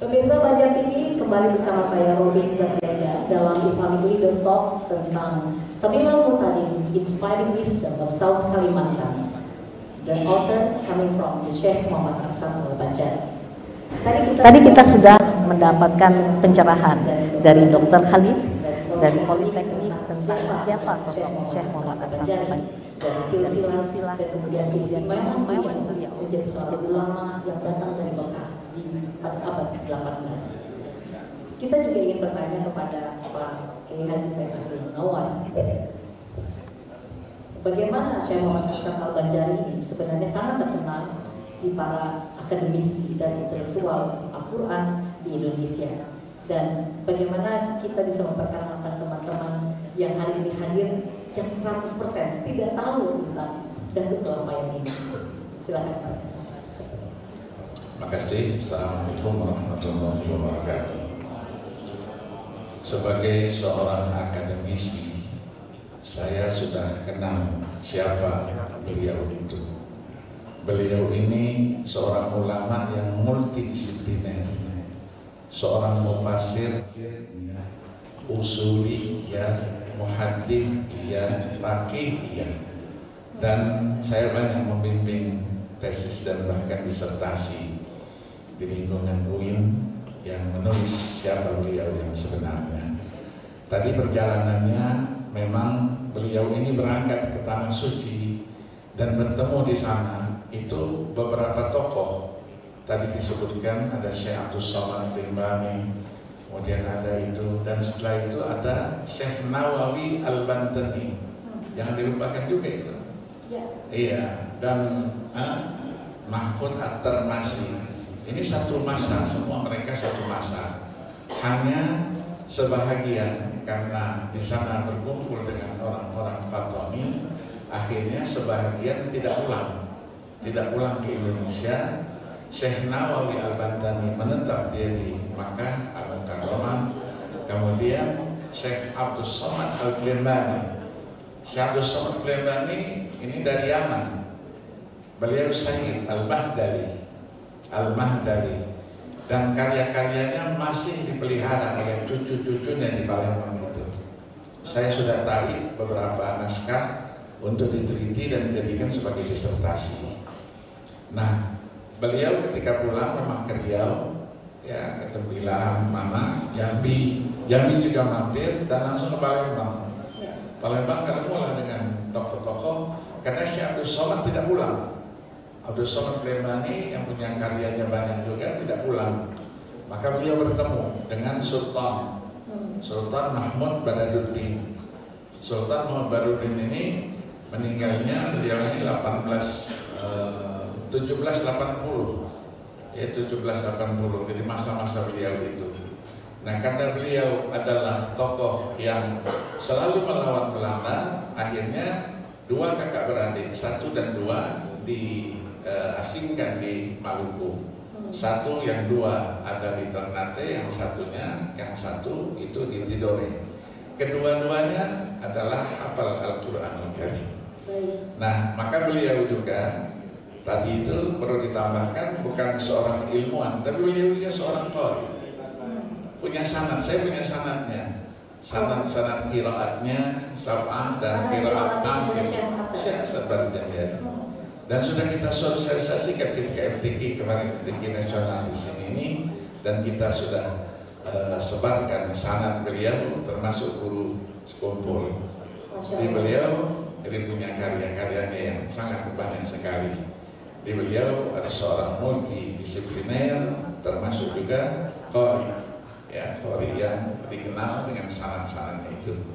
Pemirsa Banjar TV, kembali bersama saya Rofi Zatriada dalam Islamic Leader Talks tentang Sabilul Muqtadim, Inspiring Wisdom of South Kalimantan. The author coming from Syekh Muhammad Aksan Al-Banjari. Tadi kita sudah mendapatkan pencerahan dari Dr. Khalid dari Politeknik tentang siapa sosok Syekh Muhammad Aksan Al-Banjari, dari silsilah dan kemudian keistimewaan beliau menjadi seorang ulama yang datang dari Mekah pada abad 18. Kita juga ingin bertanya kepada Pak Kiai Haji Said Akil Munawwar, bagaimana Syekh Muhammad Aksan Al-Banjari ini sebenarnya sangat terkenal di para akademisi dan intelektual Al-Quran di Indonesia, dan bagaimana kita bisa memperkenalkan teman-teman yang hari ini hadir yang 100% tidak tahu tentang Datuk Dalampayan ini. Silakan Pak. Terima kasih. Assalamualaikum warahmatullahi wabarakatuh. Sebagai seorang akademisi, saya sudah kenal siapa beliau itu. Beliau ini seorang ulama yang multidisipliner, seorang mufassir, usuli, ya, muhaddits, ya, faqih, ya. Dan saya banyak membimbing tesis dan bahkan disertasi di lingkungan UIN yang menulis siapa beliau yang sebenarnya. Tadi perjalanannya memang beliau ini berangkat ke Tanah Suci dan bertemu di sana itu beberapa tokoh. Tadi disebutkan ada Syekh Abdul Somad Al-Timbani, kemudian ada itu, dan setelah itu ada Syekh Nawawi Al-Bantani, jangan dilupakan juga itu. Ya. Iya, dan Mahfud At-Tarmasi. Ini satu masa, semua mereka satu masa. Hanya sebahagian karena di sana berkumpul dengan orang-orang Fatoni, akhirnya sebahagian tidak pulang ke Indonesia. Syekh Nawawi Al-Bantani menetap dia di Makkah Al-Mukarramah. Kemudian Syekh Abdul Somad Al-Timbani. Syekh Abdul Somad Al-Timbani ini dari Yaman. Beliau Sayyid Al-Mahdali, dan karya-karyanya masih dipelihara oleh cucu-cucunya di Palembang itu. Saya sudah tarik beberapa naskah untuk diteliti dan dijadikan sebagai disertasi. Nah, beliau ketika pulang memang ke Riau, ya, ke Tembilang, mana, Jambi juga mampir dan langsung ke Palembang. Palembang ketemulah dengan tokoh-tokoh karena Syekh Abdul Somad tidak pulang. Abdul Somad Al-Timbani yang punya karyanya banyak juga tidak pulang. Maka beliau bertemu dengan Sultan Mahmud Badaruddin. Sultan Mahmud Badaruddin ini meninggalnya beliau ini 1780, ya 1780, jadi masa-masa beliau itu. Nah, karena beliau adalah tokoh yang selalu melawan Belanda, akhirnya dua kakak beradik, 1 dan 2 diasingkan di Maluku. Yang 2 ada di Ternate, yang satu itu di Tidore. Kedua-duanya adalah hafal Al-Quran Al-Karim. Nah, maka beliau juga tadi itu perlu ditambahkan bukan seorang ilmuwan, tapi beliau juga seorang qari. Punya sanad, saya punya sanadnya. Sanad qiraatnya Sab'ah dan qiraat Nasim. Dan sudah kita sosialisasikan ketika FTQ kemarin, FTQ nasional di sini ini, dan kita sudah sebarkan sanad beliau termasuk guru sekumpul. Di beliau ini punya karya-karyanya yang sangat banyak sekali. Di beliau ada seorang multidisipliner, termasuk juga qari, ya, qari yang dikenal dengan sanad-sanadnya itu.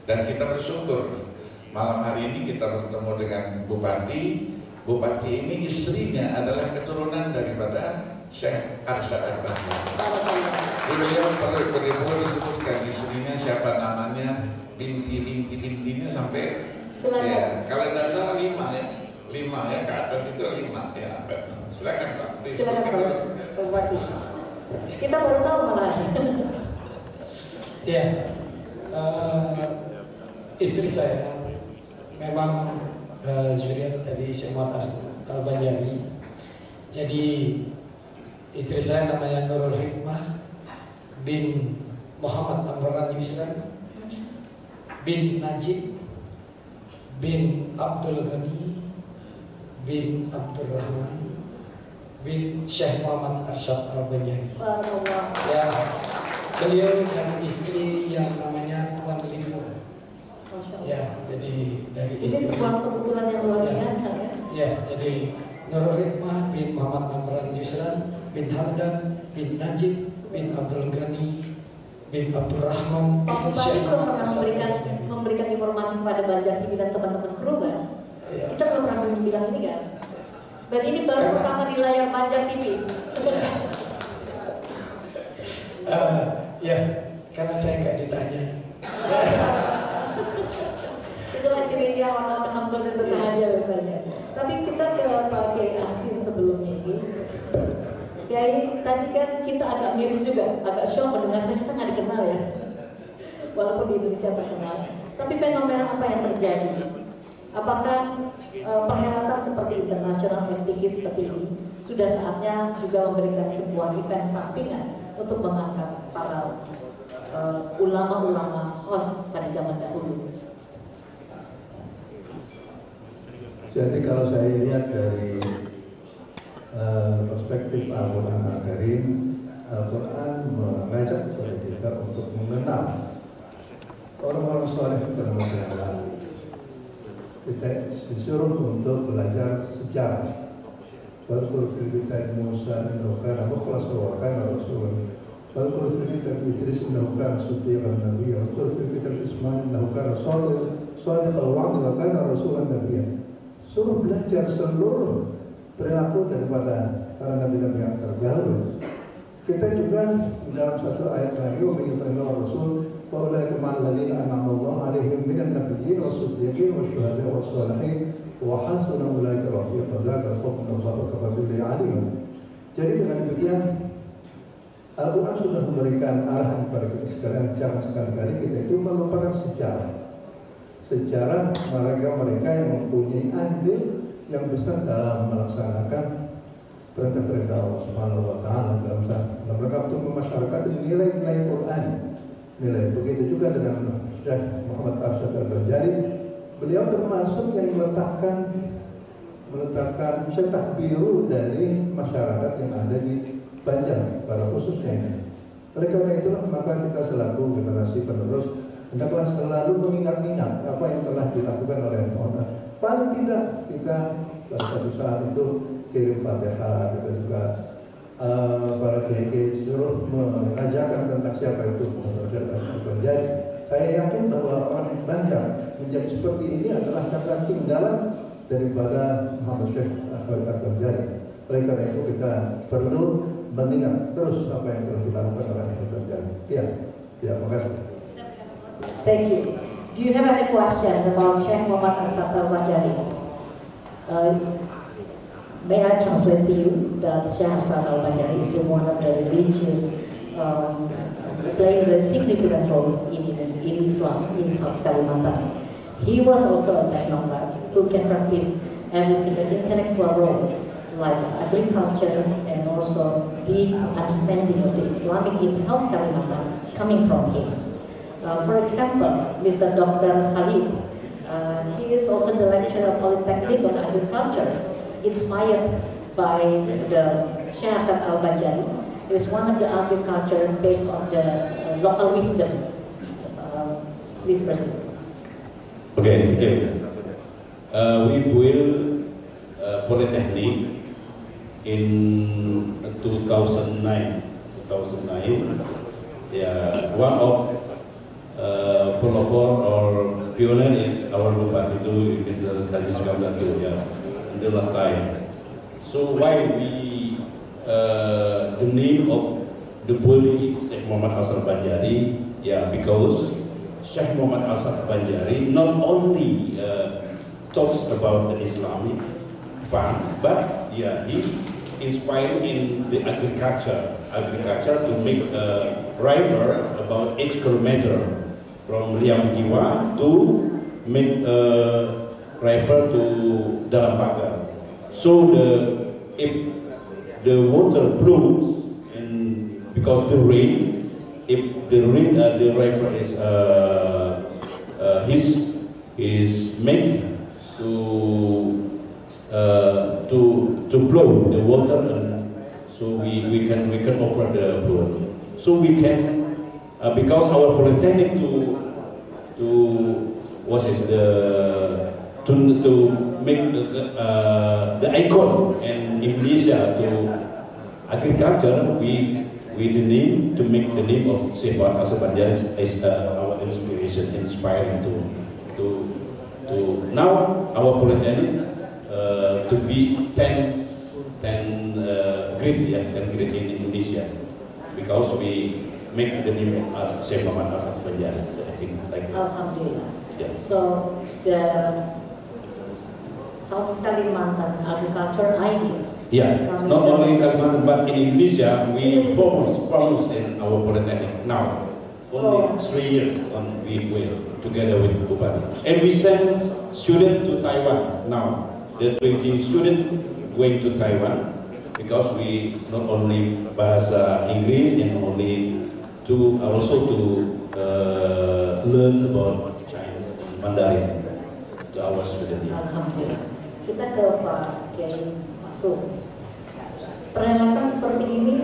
Dan kita bersyukur malam hari ini kita bertemu dengan Bupati. Bupati ini istrinya adalah keturunan daripada Syekh Arsyad Al-Bahri. Beliau perlu disebutkan istrinya siapa namanya, bintinya sampai ya, kalau tidak salah 5 ya, ke atas itu 5 ya. Silakan Pak. Silakan Pak Bupati. Kita baru tahu malah. Ya, istri saya memang zuriat dari Syekh Muhammad Al-Banjari. Jadi Istri saya namanya Nurul Hikmah bin Muhammad Amran Yusran bin Najib bin Abdul Ghani bin Abdurrahman bin Syekh Muhammad Arsyad Al-Banjari. Ya, beliau dan istri yang namanya Tuan Limbu. Ya, jadi dari istri. Ini sebuah kebetulan yang luar biasa ya. Ya, jadi Nurul Hikmah bin Muhammad Amran Yusran bin Hamdan bin Najib bin Abdul Ghani bin Abdurrahman Pak bin Bupati Syekh belum Muhammad pernah Arsyad Al-Banjari. memberikan informasi kepada Banjar TV dan teman-teman kru kan? Ya. Kita belum pernah bilang ini kan? Berarti ini baru pertama di layar Banjar TV. Ya, karena saya nggak ditanya. Itulah ciri dia orang humble dan bersahaja biasanya. Tapi kita ke Pak Kiai Asin sebelumnya ini. Kiai, tadi kan kita agak miris juga, agak shock mendengarkan kita nggak dikenal ya. Walaupun di Indonesia terkenal. Tapi fenomena apa yang terjadi? Apakah perhelatan seperti internasional MTQ seperti ini sudah saatnya juga memberikan sebuah event sampingan untuk mengangkat para ulama-ulama host pada zaman dahulu? Jadi kalau saya lihat dari perspektif Al-Quran Al-Karim, Al-Quran mengajak kepada kita untuk mengenal orang-orang soleh pada masa yang lalu. Kita disuruh untuk belajar sejarah. Wadkur fil kitab Musa innahu kana mukhlasan wa kana rasulan. Wadkur fil kitab Idris innahu kana siddiqan nabiyyan. Wadkur fil kitab Ismail innahu kana shadiqal wa'd wa kana rasulan nabiyyan. Suruh belajar seluruh perilaku daripada para nabi-nabi yang terdahulu. Kita juga dalam satu ayat lagi mengingatkan Rasul bahwa kemana ladina an'amallahu alaihim minan nabiyyin was-siddiqin wasyuhada'i was-shalihin wa hasuna ulaika rafiqa dzalika fadlullah wa kafa billahi alima. Jadi dengan demikian Al-Quran sudah memberikan arahan kepada kita sekalian, jangan sekali-kali kita itu melupakan sejarah mereka yang mempunyai andil yang besar dalam melaksanakan perintah-perintah Allah Subhanahu wa Ta'ala dalam rangka untuk memasyarakatkan nilai-nilai Quran. Nilai begitu juga dengan Syekh Muhammad Arsyad Al-Banjari, beliau termasuk yang meletakkan cetak biru dari masyarakat yang ada di Banjar pada khususnya ini. Oleh karena itulah maka kita selaku generasi penerus hendaklah selalu mengingat-ingat apa yang telah dilakukan oleh orang. Paling tidak kita pada suatu saat itu kirim Fatihah, kita juga para kiai suruh mengajarkan tentang siapa itu Muhammad Arsyad Al-Banjari. Saya yakin bahwa orang Banjar menjadi seperti ini adalah karena tinggalan daripada Muhammad Arsyad Al-Banjari. Oleh karena itu kita perlu mengingat terus apa yang telah dilakukan oleh Muhammad Banjari. Ya, makasih. Thank you. Do you have any questions about Syekh Muhammad Arsyad Al-Banjari? May I translate to you that Syekh Arsyad Al-Banjari is one of the religious playing a significant role in Islam in South Kalimantan. He was also a technocrat who can practice every single intellectual role like agriculture and also deep understanding of the Islamic in South Kalimantan coming from him. For example, Mr. Dr. Khalid, he is also the lecturer of Polytechnic on agriculture, inspired by the Syekh Arsyad Al-Banjari. It is one of the agriculture based on the local wisdom. Please proceed. Okay. We built Polytechnic in 2009. Yeah, one of pelopor or pioneer is our Bupati itu Mr. Haji Sukamta too, yeah, in the last time. So why we the name of the bully is Syekh Muhammad Arsyad Al-Banjari? Yeah, because Syekh Muhammad Arsyad Al-Banjari not only talks about the Islamic fact, but yeah, he inspired in the agriculture to make a river about each kilometer from Liam Jiwa to make a river to Dalam Pagar. So if the water flows, and because the rain, if the rain, the river is made to flow the water, and so we can operate the flow. So we can because our polytechnic to make the icon in Indonesia to agriculture, we the name to make the name of Syekh Muhammad Asraf Banjar as our inspiration, inspiring to now our polytechnic to be 10 grade in Indonesia, because we make the name of Syekh Muhammad Asraf Banjar. So I think like Alhamdulillah. yeah. So the South Kalimantan agriculture ideas. Yeah, not only in Kalimantan but in Indonesia, we promise in our polytechnic now. Only 3 years we were together with Bupati, and we send students to Taiwan now. The 20 students going to Taiwan because we not only bahasa Inggris and also to learn about Chinese Mandarin to our students. Alhamdulillah. Kita ke Pak Kiai Maksum. Perhelatan seperti ini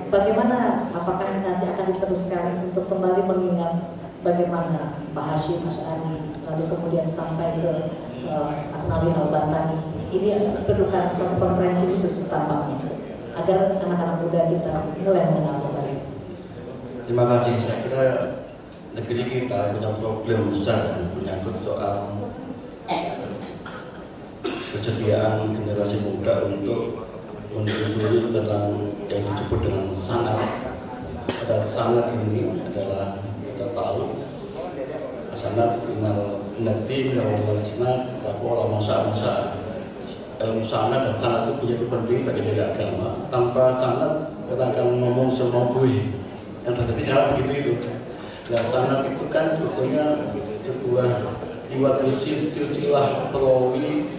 bagaimana, apakah nanti akan diteruskan untuk kembali mengingat bagaimana Pak Hashim Asy'ari, lalu kemudian sampai ke Asnawi Al-Bantani. Ini perlukan satu konferensi khusus tampaknya agar anak-anak muda kita mulai mengenal kembali. Terima kasih. Saya kira negeri kita punya problem besar menyangkut soal kesediaan generasi muda untuk menelusuri tentang yang disebut dengan sanad. Dan sanad ini adalah, kita tahu, sanad minal nati minal sanad bahwa masa ilmu sanad dan sanad itu punya penting bagi agama. Tanpa sanad kita akan ngomong semua buih yang terjadi sekarang begitu itu. Nah, sanad itu kan sebetulnya sebuah iwat silsilah perawi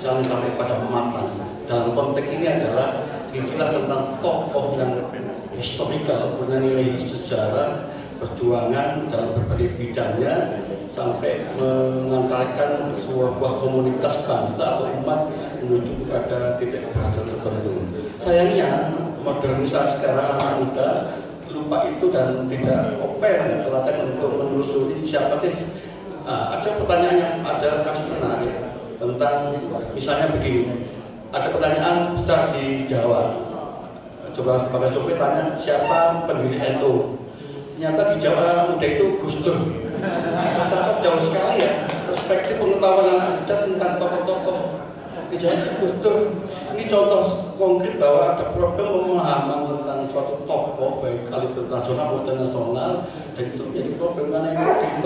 saling sampai pada matang. Dalam konteks ini adalah silsilah tentang tokoh yang historikal, punya nilai sejarah, perjuangan dalam berbagai bidangnya, sampai mengantarkan sebuah komunitas bangsa atau umat menuju kepada titik berhasil tertentu. Sayangnya modernisasi sekarang anak muda lupa itu dan tidak open, telaten untuk menelusuri siapa sih. Ada pertanyaan yang ada kasus menarik tentang, misalnya begini, ada pertanyaan besar di Jawa. Coba sebagai sopir tanya siapa pendiri NU. Ternyata di Jawa anak muda itu Gus Dur. Ternyata jauh sekali ya perspektif pengetahuan anak muda tentang tokoh-tokoh di Jawa Gus Dur. Ini contoh konkret bahwa ada problem pemahaman tentang suatu tokoh baik kaliber nasional maupun internasional, dan itu menjadi problem karena ini di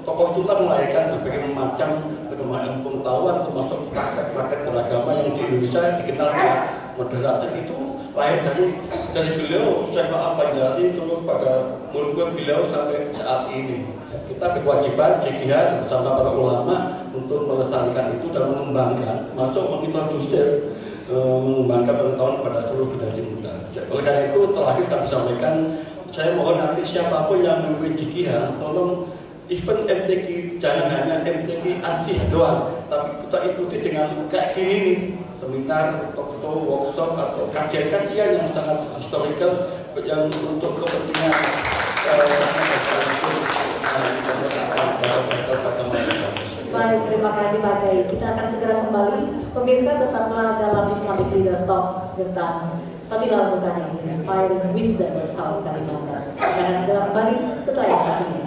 tokoh itu telah melahirkan berbagai macam perkembangan pengetahuan, termasuk praktek-praktek beragama yang di Indonesia dikenal moderator. Itu lahir dari beliau Syekh Al-Banjari turun pada murid beliau sampai saat ini. Kita berkewajiban jihad bersama para ulama untuk melestarikan itu dan mengembangkan, masuk mengintroduksi, mengembangkan pengetahuan pada seluruh generasi muda. Oleh karena itu terakhir kami sampaikan, saya mohon nanti siapapun yang memimpin jihad, tolong event MTQ jangan hanya MTQ ansih doang, tapi kita ikuti dengan kayak gini nih, seminar, talk-show, workshop atau kajian-kajian yang sangat historical yang untuk kepentingan Baik, terima kasih Pak Kiai. Kita akan segera kembali. Pemirsa, tetaplah dalam Islamic Leader Talks tentang Sabil Al-Bantani, Inspiring Wisdom of South Kalimantan. Kita akan segera kembali setelah yang satu ini.